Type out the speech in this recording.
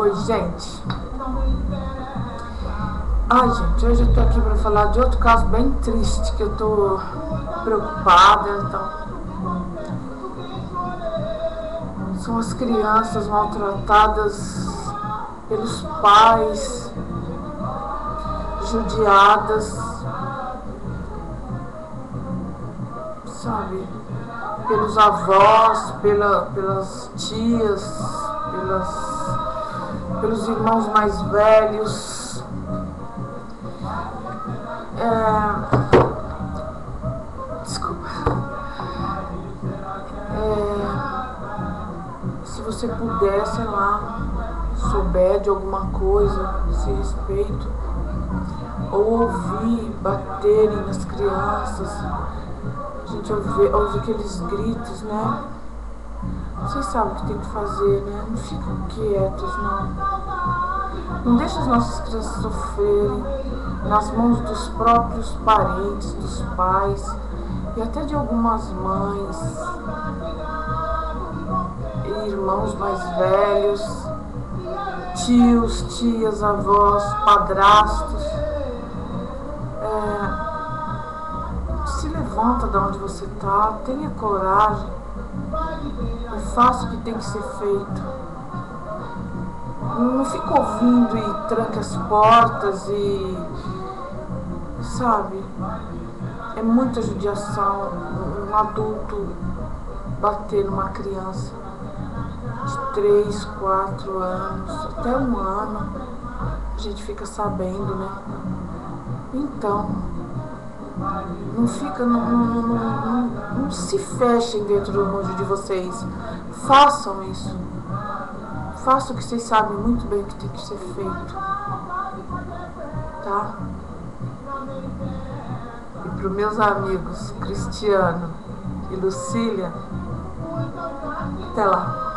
Oi, gente. Ai, gente, hoje eu tô aqui pra falar de outro caso bem triste que eu tô preocupada. Então, são as crianças maltratadas pelos pais, judiadas, sabe, pelos avós, pelas tias, pelos irmãos mais velhos. Desculpa. Se você puder, sei lá, souber de alguma coisa a esse respeito, ou ouvir baterem nas crianças, a gente ouve aqueles gritos, né? Vocês sabem o que tem que fazer, né? Não ficam quietos, não. Não deixe as nossas crianças sofrerem nas mãos dos próprios parentes, dos pais e até de algumas mães e irmãos mais velhos, tios, tias, avós, padrastos. Se levanta de onde você está, tenha coragem e faça o que tem que ser feito. Não fica ouvindo e tranca as portas e, sabe, é muita judiação um adulto bater numa criança de 3, 4 anos, até 1 ano, a gente fica sabendo, né? Então, não fica, não se fechem dentro do mundo de vocês, façam isso. Faça o que vocês sabem muito bem que tem que ser feito, tá? E para os meus amigos Cristiano e Lucília, até lá.